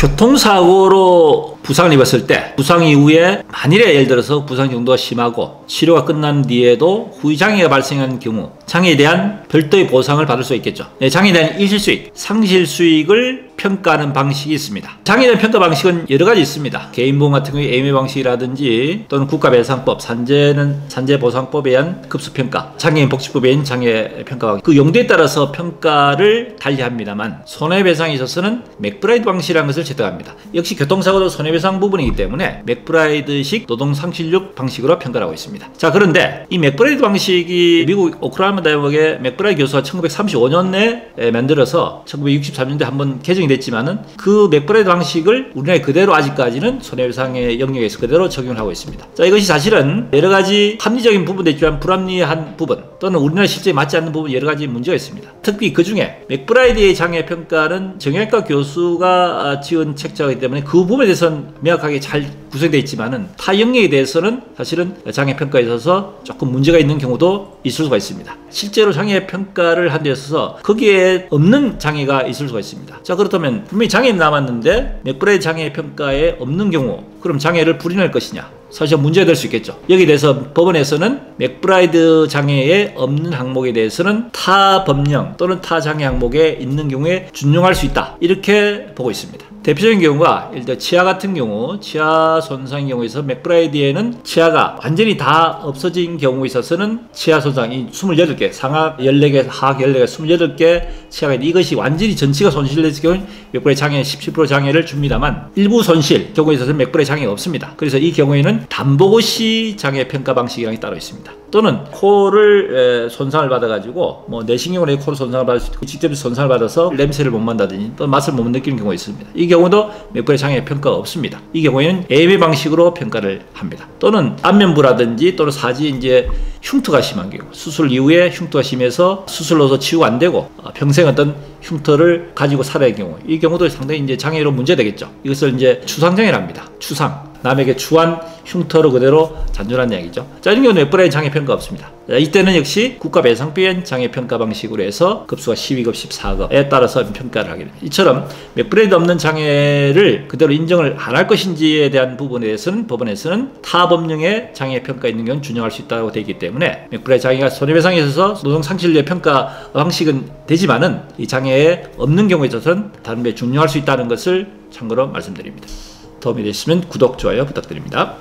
교통사고로 부상을 입었을 때 부상 이후에 만일에 예를 들어서 부상 정도가 심하고 치료가 끝난 뒤에도 후유장애가 발생한 경우 장애에 대한 별도의 보상을 받을 수 있겠죠. 장애에 대한 일시수익, 상실수익을 평가하는 방식이 있습니다. 장애에 대한 평가 방식은 여러 가지 있습니다. 개인보험 같은 경우에 AMA 방식이라든지 또는 국가배상법, 산재는 산재보상법에 의한 급수평가, 장애인 복지법에 의한 장애평가 방식, 그 용도에 따라서 평가를 달리합니다만 손해배상에 있어서는 맥브라이드 방식이라는 것을 채택합니다. 역시 교통사고도 손해배상 부분이기 때문에 맥브라이드식 노동상실력 방식으로 평가를 하고 있습니다. 자, 그런데 이 맥브라이드 방식이 미국 오클라호마 대학의 맥브라이드 교수가 1935년에 만들어서 1963년도에 한번 개정이 됐지만은 그 맥브라이드 방식을 우리나라에 그대로 아직까지는 손해배상의 영역에서 그대로 적용을 하고 있습니다. 자, 이것이 사실은 여러 가지 합리적인 부분도 있지만 불합리한 부분 또는 우리나라 실제에 맞지 않는 부분 여러 가지 문제가 있습니다. 특히 그 중에 맥브라이드의 장애평가는 정형외과 교수가 지은 책자이기 때문에 그 부분에 대해서는 명확하게 잘 구성되어 있지만은 타 영역에 대해서는 사실은 장애평가에 있어서 조금 문제가 있는 경우도 있을 수가 있습니다. 실제로 장애평가를 한 데 있어서 거기에 없는 장애가 있을 수가 있습니다. 자, 그렇다면 분명히 장애는 남았는데 맥브라이드 장애평가에 없는 경우 그럼 장애를 불인할 것이냐? 사실 문제가 될 수 있겠죠. 여기에 대해서 법원에서는 맥브라이드 장애에 없는 항목에 대해서는 타 법령 또는 타 장애 항목에 있는 경우에 준용할 수 있다, 이렇게 보고 있습니다. 대표적인 경우가 예를 들어 치아 같은 경우, 치아 손상의 경우에서 맥브라이드에는 치아가 완전히 다 없어진 경우에 있어서는 치아 손상이 28개, 상하 14개, 하하 14개, 28개 치아가 있는데 이것이 완전히 전치가 손실됐을 경우 맥브라이드 장애 17% 장애를 줍니다만 일부 손실 경우에 있어서는 맥브라이드 장애가 없습니다. 그래서 이 경우에는 담보고시 장애 평가 방식이라는 게 따로 있습니다. 또는 코를 손상을 받아가지고 뭐 내신경으로 코를 손상을 받을 수 있고 직접 손상을 받아서 냄새를 못 맡는다든지 또 맛을 못 느끼는 경우가 있습니다. 이 경우도 맥브라이드 장애 평가가 없습니다. 이 경우에는 AMA 방식으로 평가를 합니다. 또는 안면부라든지 또는 사지 이제 흉터가 심한 경우, 수술 이후에 흉터가 심해서 수술로서 치유가 안 되고 평생 어떤 흉터를 가지고 살아야 할 경우, 이 경우도 상당히 이제 장애로 문제되겠죠. 이것을 이제 추상장애를 합니다. 추상. 남에게 추한 흉터로 그대로 잔존한 이야기죠. 자, 이런 경우는 맥브라이드 장애평가 없습니다. 자, 이때는 역시 국가배상법인 장애평가 방식으로 해서 급수가 12급, 14급에 따라서 평가를 하게 됩니다. 이처럼 맥브라이드 없는 장애를 그대로 인정을 안 할 것인지에 대한 부분에 대해서는 법원에서는 타 법령의 장애평가 있는 경우는 준용할 수 있다고 되어 있기 때문에 맥브라이드 장애가 손해배상에 있어서 노동상실력 평가 방식은 되지만은 이 장애에 없는 경우에 있어서는 다른 데 준용할 수 있다는 것을 참고로 말씀드립니다. 도움이 되셨으면 구독, 좋아요 부탁드립니다.